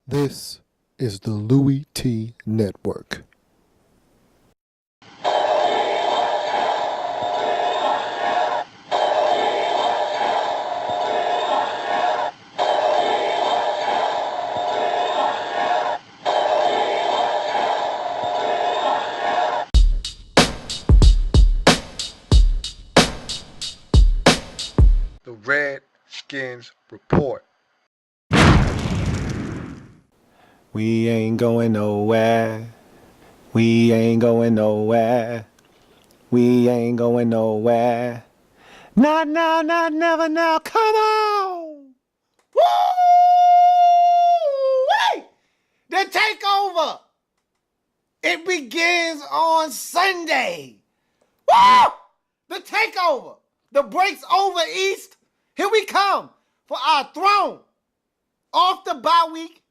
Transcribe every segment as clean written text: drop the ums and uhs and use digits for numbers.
This is the Louie T Network. The Redskins report. We ain't going nowhere. We ain't going nowhere. We ain't going nowhere. Not now, not never now. Come on! Woo! Hey! The takeover! It begins on Sunday. Woo! The takeover. The break's over, East. Here we come for our throne. Off the bye week.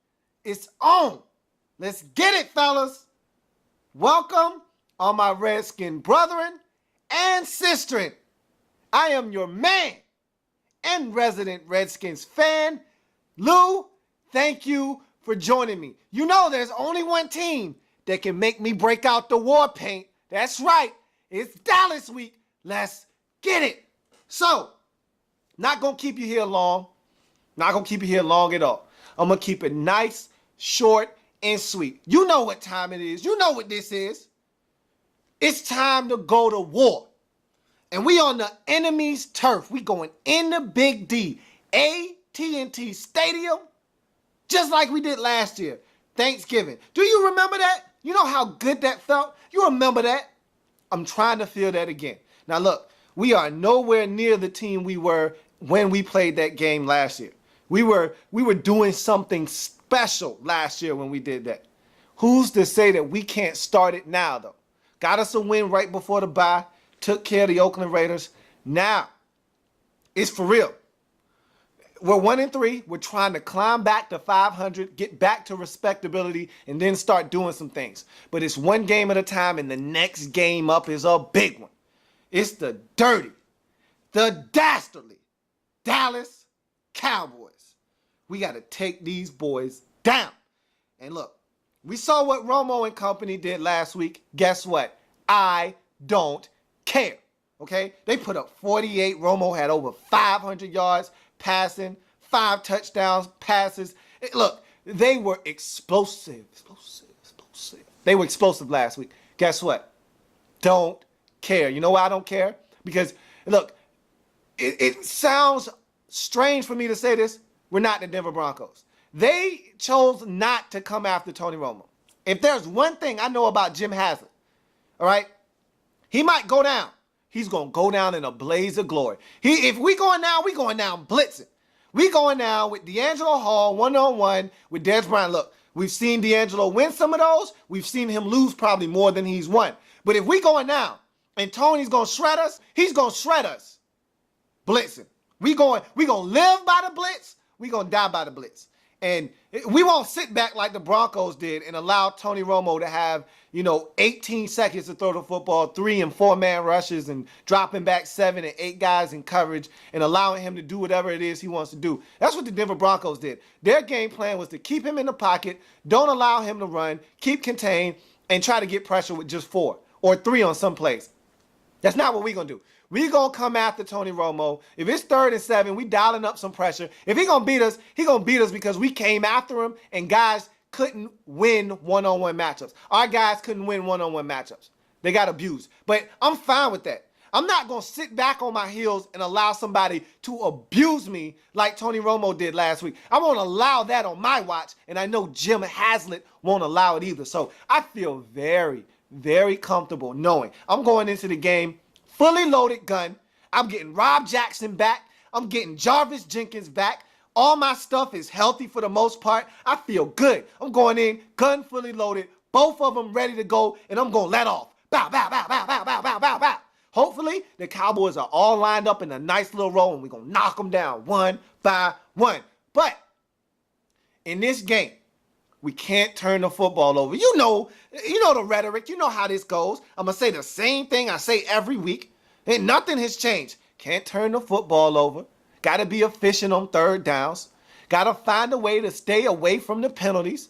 It's on. Let's get it, fellas. Welcome, all my Redskin brethren and sisterin. I am your man and resident Redskins fan, Lou. Thank you for joining me. You know there's only one team that can make me break out the war paint. That's right. It's Dallas week. Let's get it. So, not going to keep you here long. Not going to keep you here long at all. I'm going to keep it nice, short, and sweet. You know what time it is. You know what this is. It's time to go to war. And we on the enemy's turf. We going in the Big D. AT&T Stadium. Just like we did last year. Thanksgiving. Do you remember that? You know how good that felt? You remember that? I'm trying to feel that again. Now look, we are nowhere near the team we were when we played that game last year. We were doing something special last year when we did that. Who's to say that we can't start it now, though? Got us a win right before the bye. Took care of the Oakland Raiders. Now, it's for real. We're 1-3. We're trying to climb back to 500, get back to respectability, and then start doing some things. But it's one game at a time, and the next game up is a big one. It's the dirty, the dastardly Dallas Cowboys. We got to take these boys down. And look, we saw what Romo and company did last week. Guess what? I don't care. Okay? They put up 48. Romo had over 500 yards passing, 5 touchdowns, passes. Look, they were explosive. They were explosive last week. Guess what? Don't care. You know why I don't care? Because, look, it sounds strange for me to say this. We're not the Denver Broncos. They chose not to come after Tony Romo. If there's one thing I know about Jim Haslett, all right, he might go down. He's going to go down in a blaze of glory. If we going down, we going down blitzing. We going down with D'Angelo Hall one-on-one with Dez Bryant. Look, we've seen D'Angelo win some of those. We've seen him lose probably more than he's won. But if we going down and Tony's going to shred us, he's going to shred us blitzing. We going to live by the blitz. We going to die by the blitz. And we won't sit back like the Broncos did and allow Tony Romo to have, 18 seconds to throw the football, 3 and 4 man rushes and dropping back 7 and 8 guys in coverage and allowing him to do whatever it is he wants to do. That's what the Denver Broncos did. Their game plan was to keep him in the pocket, don't allow him to run, keep contained, and try to get pressure with just 4 or 3 on some plays. That's not what we're going to do. We're going to come after Tony Romo. If it's 3rd and 7, we dialing up some pressure. If he's going to beat us, he's going to beat us because we came after him and guys couldn't win one-on-one matchups. Our guys couldn't win one-on-one matchups. They got abused. But I'm fine with that. I'm not going to sit back on my heels and allow somebody to abuse me like Tony Romo did last week. I won't allow that on my watch, and I know Jim Haslett won't allow it either. So I feel very, very comfortable knowing I'm going into the game fully loaded gun. I'm getting Rob Jackson back. I'm getting Jarvis Jenkins back. All my stuff is healthy for the most part. I feel good. I'm going in, gun fully loaded, both of them ready to go, and I'm going to let off. Bow, bow, bow, bow, bow, bow, bow, bow, bow. Hopefully, the Cowboys are all lined up in a nice little row, and we're going to knock them down one by one. But in this game, we can't turn the football over. You know the rhetoric. You know how this goes. I'm going to say the same thing I say every week, and nothing has changed. Can't turn the football over. Got to be efficient on 3rd downs. Got to find a way to stay away from the penalties.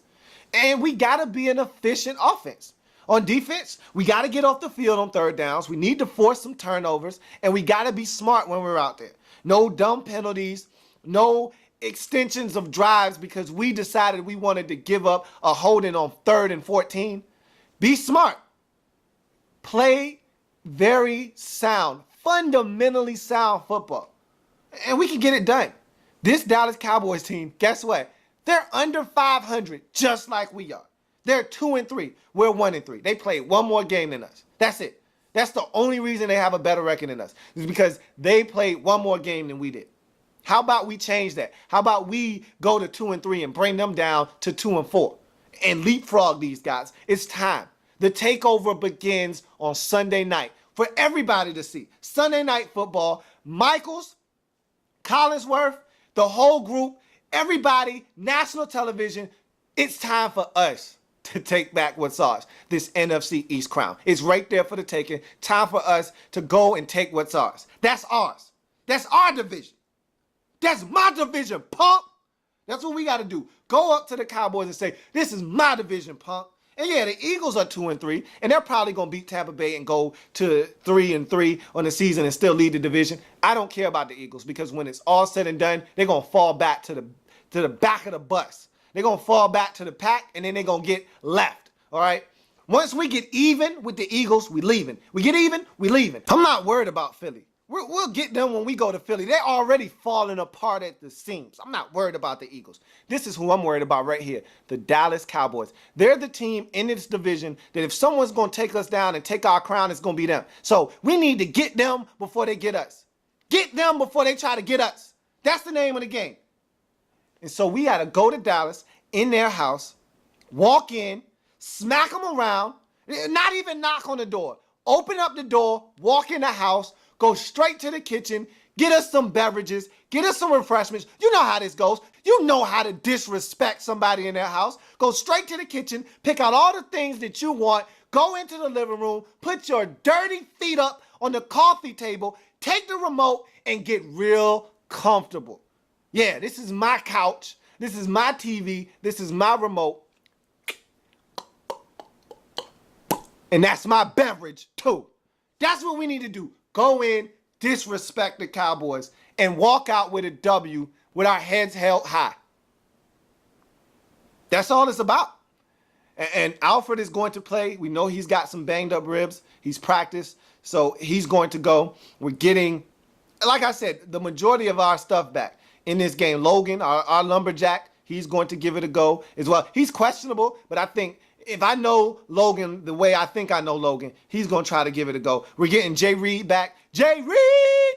And we got to be an efficient offense. On defense, we got to get off the field on third downs. We need to force some turnovers. And we got to be smart when we're out there. No dumb penalties. No extensions of drives because we decided we wanted to give up a holding on 3rd and 14. Be smart. Play very sound, fundamentally sound football. And we can get it done. This Dallas Cowboys team, guess what? They're under 500 just like we are. They're 2-3. We're 1-3. They played one more game than us. That's it. That's the only reason they have a better record than us. Is because they played one more game than we did. How about we change that? How about we go to 2-3 and bring them down to 2-4 and leapfrog these guys? It's time. The takeover begins on Sunday night for everybody to see. Sunday night football, Michaels, Collinsworth, the whole group, everybody, national television. It's time for us to take back what's ours, this NFC East crown. It's right there for the taking. Time for us to go and take what's ours. That's ours. That's our division. That's my division, punk. That's what we got to do. Go up to the Cowboys and say, this is my division, punk. And yeah, the Eagles are 2-3, and they're probably going to beat Tampa Bay and go to 3-3 on the season and still lead the division. I don't care about the Eagles because when it's all said and done, they're going to fall back to the back of the bus. They're going to fall back to the pack, and then they're going to get left, all right? Once we get even with the Eagles, we leaving. We get even, we leaving. I'm not worried about Philly. We'll get them when we go to Philly. They're already falling apart at the seams. I'm not worried about the Eagles. This is who I'm worried about right here, the Dallas Cowboys. They're the team in this division that if someone's going to take us down and take our crown, it's going to be them. So we need to get them before they get us. Get them before they try to get us. That's the name of the game. And so we got to go to Dallas in their house, walk in, smack them around, not even knock on the door. Open up the door, walk in the house, go straight to the kitchen, get us some beverages, get us some refreshments. You know how this goes. You know how to disrespect somebody in their house. Go straight to the kitchen, pick out all the things that you want, go into the living room, put your dirty feet up on the coffee table, take the remote, and get real comfortable. Yeah, this is my couch. This is my TV. This is my remote. And that's my beverage, too. That's what we need to do. Go in, disrespect the Cowboys, and walk out with a W with our heads held high. That's all it's about. And Alfred is going to play. We know he's got some banged up ribs. He's practiced, so he's going to go. We're getting, like I said, the majority of our stuff back in this game. Logan, our lumberjack, he's going to give it a go as well. He's questionable, but I think if I know Logan the way I think I know Logan, he's going to try to give it a go. We're getting Jay Reed back. Jay Reed!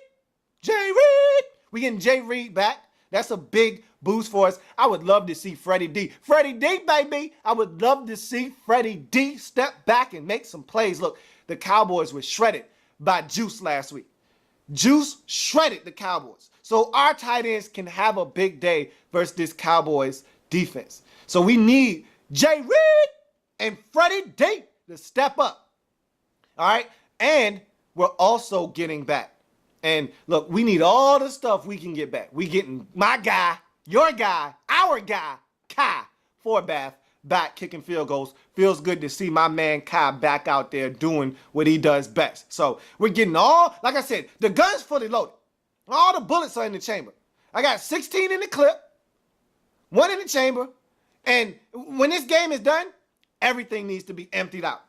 Jay Reed! We're getting Jay Reed back. That's a big boost for us. I would love to see Freddie D. Freddie D, baby! I would love to see Freddie D step back and make some plays. Look, the Cowboys were shredded by Juice last week. Juice shredded the Cowboys. So our tight ends can have a big day versus this Cowboys defense. So we need Jay Reed and Freddie D to step up. All right? And we're also getting back. And look, we need all the stuff we can get back. We getting my guy, your guy, our guy, Kai Forbath back kicking field goals. Feels good to see my man Kai back out there doing what he does best. So we're getting all, like I said, the gun's fully loaded. All the bullets are in the chamber. I got 16 in the clip, 1 in the chamber. And when this game is done, everything needs to be emptied out.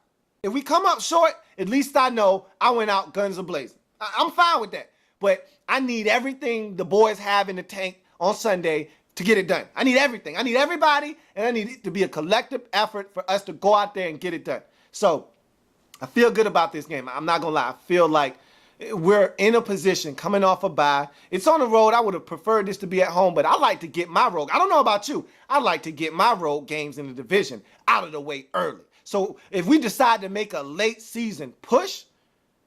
If we come up short, at least I know I went out guns a-blazing. I'm fine with that. But I need everything the boys have in the tank on Sunday to get it done. I need everything. I need everybody, and I need it to be a collective effort for us to go out there and get it done. So I feel good about this game. I'm not going to lie. I feel like we're in a position coming off a bye. It's on the road. I would have preferred this to be at home, but I like to get my road. I don't know about you. I like to get my road games in the division out of the way early. So if we decide to make a late season push,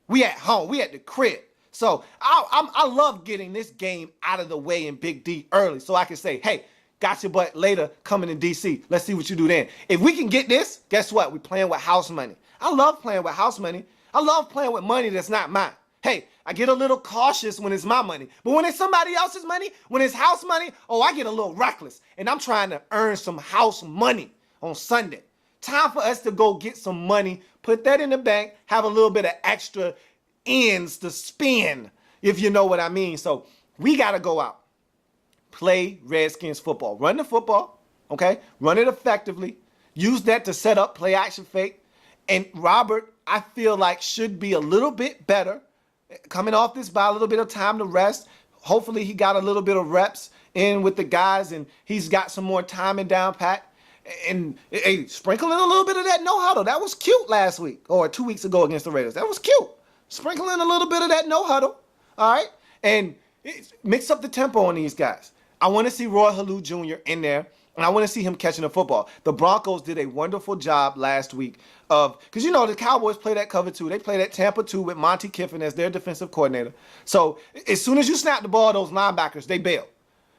we at home. We at the crib. So I love getting this game out of the way in Big D early so I can say, hey, got your butt later coming in DC. Let's see what you do then. If we can get this, guess what? We're playing with house money. I love playing with house money. I love playing with money that's not mine. Hey, I get a little cautious when it's my money. But when it's somebody else's money, when it's house money, oh, I get a little reckless. And I'm trying to earn some house money on Sunday. Time for us to go get some money, put that in the bank, have a little bit of extra ends to spend, if you know what I mean. So we got to go out, play Redskins football, run the football, okay? Run it effectively. Use that to set up play action fake. And Robert, I feel like, should be a little bit better coming off this bye, a little bit of time to rest. Hopefully he got a little bit of reps in with the guys and he's got some more timing down pat. And hey, sprinkling a little bit of that no huddle. That was cute last week or 2 weeks ago against the Raiders. That was cute. Sprinkling a little bit of that no huddle. All right. And mix up the tempo on these guys. I want to see Roy Halou Jr. in there. And I want to see him catching the football. The Broncos did a wonderful job last week because, you know, the Cowboys play that cover 2. They play that Tampa 2 with Monty Kiffin as their defensive coordinator. So as soon as you snap the ball, those linebackers, they bail.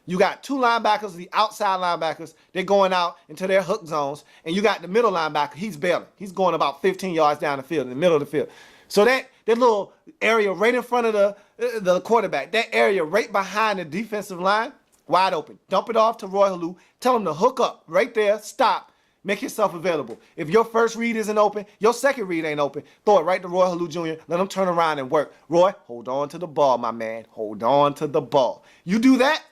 You got 2 linebackers, the outside linebackers, they're going out into their hook zones. And you got the middle linebacker, he's bailing. He's going about 15 yards down the field, in the middle of the field. So that little area right in front of the quarterback, that area right behind the defensive line, wide open. Dump it off to Roy Halou. Tell him to hook up right there, stop, make yourself available. If your first read isn't open, your second read ain't open, throw it right to Roy Halou Jr. Let him turn around and work. Roy, hold on to the ball, my man. Hold on to the ball. You do that,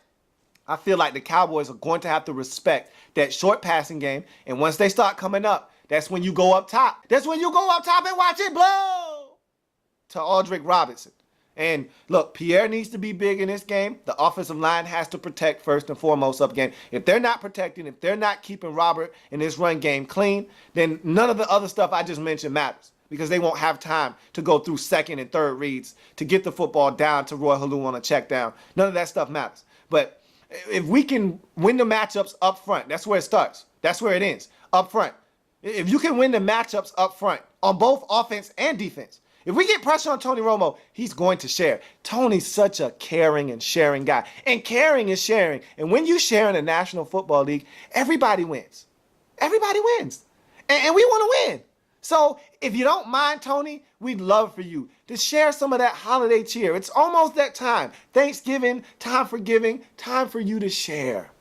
I feel like the Cowboys are going to have to respect that short passing game. And once they start coming up, that's when you go up top. That's when you go up top and watch it blow to Aldrick Robinson. And look, Pierre needs to be big in this game. The offensive line has to protect first and foremost up game. If they're not protecting, if they're not keeping Robert in this run game clean, then none of the other stuff I just mentioned matters because they won't have time to go through second and third reads to get the football down to Roy Halou on a check down. None of that stuff matters. But if we can win the matchups up front, that's where it starts. That's where it ends, up front. If you can win the matchups up front on both offense and defense, if we get pressure on Tony Romo, he's going to share. Tony's such a caring and sharing guy. And caring is sharing. And when you share in the National Football League, everybody wins. Everybody wins. And we want to win. So if you don't mind, Tony, we'd love for you to share some of that holiday cheer. It's almost that time. Thanksgiving, time for giving, time for you to share.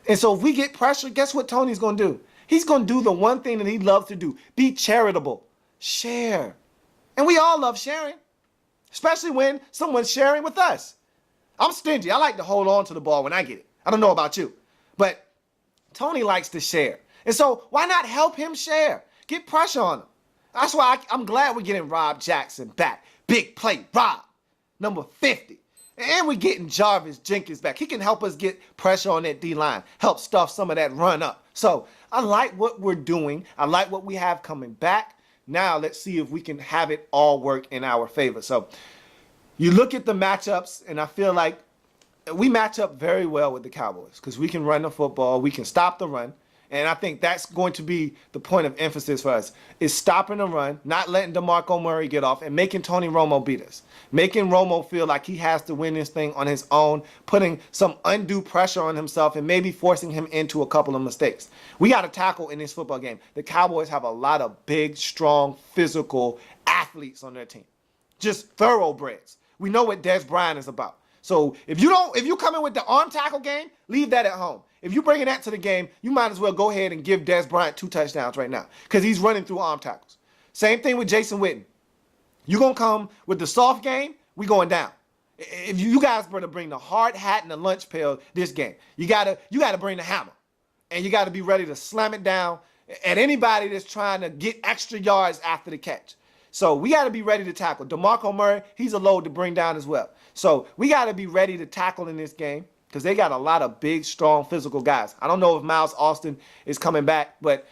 And so if we get pressure, guess what Tony's going to do? He's going to do the one thing that he loves to do. Be charitable. Share. And we all love sharing, especially when someone's sharing with us. I'm stingy. I like to hold on to the ball when I get it. I don't know about you, but Tony likes to share. And so why not help him share? Get pressure on him. That's why I'm glad we're getting Rob Jackson back. Big play, Rob, number 50. And we're getting Jarvis Jenkins back. He can help us get pressure on that D-line, help stuff some of that run up. So I like what we're doing. I like what we have coming back. Now let's see if we can have it all work in our favor. So you look at the matchups, and I feel like we match up very well with the Cowboys because we can run the football, we can stop the run. And I think that's going to be the point of emphasis for us, is stopping the run, not letting DeMarco Murray get off, and making Tony Romo beat us. Making Romo feel like he has to win this thing on his own, putting some undue pressure on himself, and maybe forcing him into a couple of mistakes. We got to tackle in this football game. The Cowboys have a lot of big, strong, physical athletes on their team. Just thoroughbreds. We know what Des Bryant is about. So if you come in with the arm tackle game, leave that at home. If you're bringing that to the game, you might as well go ahead and give Des Bryant 2 touchdowns right now because he's running through arm tackles. Same thing with Jason Witten. You're going to come with the soft game, we going down. If you guys better bring the hard hat and the lunch pail this game. You gotta bring the hammer. And you got to be ready to slam it down at anybody that's trying to get extra yards after the catch. So we got to be ready to tackle. DeMarco Murray, he's a load to bring down as well. So we got to be ready to tackle in this game because they got a lot of big, strong, physical guys. I don't know if Miles Austin is coming back, but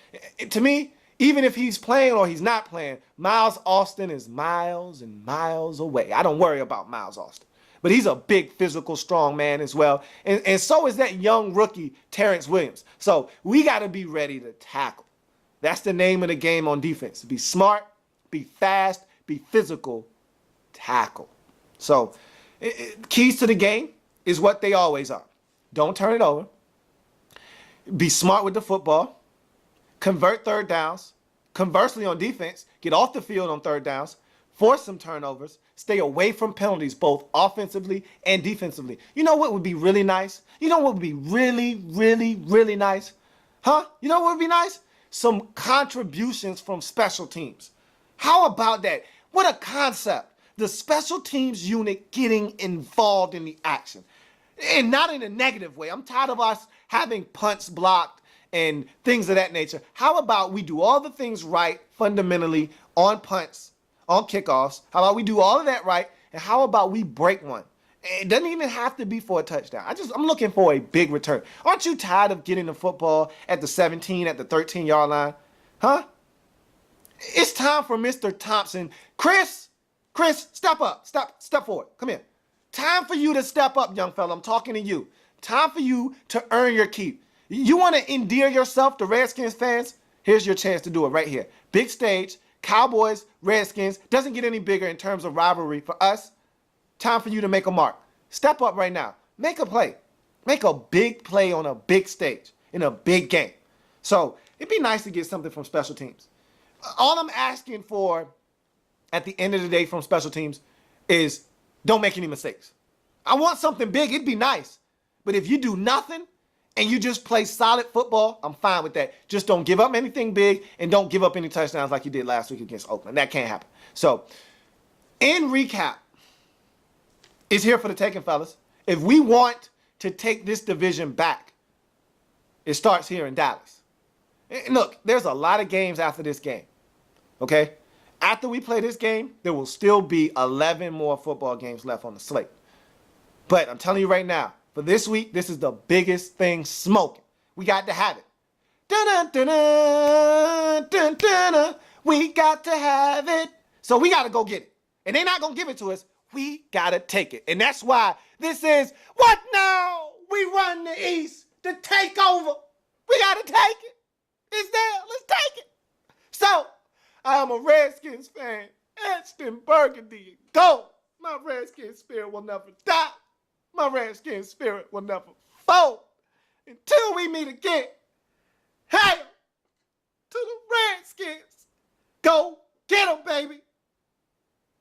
to me, even if he's playing or he's not playing, Miles Austin is miles and miles away. I don't worry about Miles Austin. But he's a big, physical, strong man as well. And so is that young rookie, Terrence Williams. So we got to be ready to tackle. That's the name of the game on defense. Be smart, be fast, be physical, tackle. So keys to the game is what they always are. Don't turn it over. Be smart with the football. Convert third downs. Conversely, on defense, get off the field on third downs. force some turnovers, stay away from penalties, both offensively and defensively. You know what would be really nice? You know what would be really, really, really nice? Huh? You know what would be nice? Some contributions from special teams. How about that? What a concept. The special teams unit getting involved in the action. And not in a negative way. I'm tired of us having punts blocked and things of that nature. How about we do all the things right fundamentally on punts, on kickoffs? How about we do all of that right? And how about we break one? It doesn't even have to be for a touchdown. I'm looking for a big return. Aren't you tired of getting the football at the 17, at the 13-yard line? Huh? It's time for Mr. Thompson. Chris, step up. Step forward. Come here. Time for you to step up, young fella. I'm talking to you. Time for you to earn your keep. You want to endear yourself to Redskins fans? Here's your chance to do it right here. Big stage, Cowboys, Redskins. Doesn't get any bigger in terms of rivalry for us. Time for you to make a mark. Step up right now. Make a play. Make a big play on a big stage in a big game. So it'd be nice to get something from special teams. All I'm asking for at the end of the day from special teams is don't make any mistakes. I want something big. It'd be nice. But if you do nothing and you just play solid football, I'm fine with that. Just don't give up anything big and don't give up any touchdowns like you did last week against Oakland. That can't happen. So, in recap, it's here for the taking, fellas. If we want to take this division back, it starts here in Dallas. And look, there's a lot of games after this game. Okay? After we play this game, there will still be 11 more football games left on the slate. But I'm telling you right now, for this week, this is the biggest thing smoking. We got to have it. Dun-dun-dun-dun, we got to have it. So we got to go get it. And they're not going to give it to us. We got to take it. And that's why this is What Now? We Run the East. The takeover. We got to take it. It's there. Let's take it. So, I'm a Redskins fan. Ashton Burgundy. Go. My Redskins spirit will never die. My Redskins spirit will never fold. Until we meet again. Hail to the Redskins. Go get them, baby.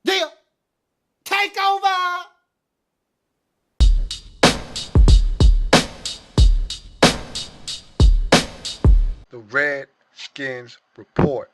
Yeah. Takeover. The Redskins Report.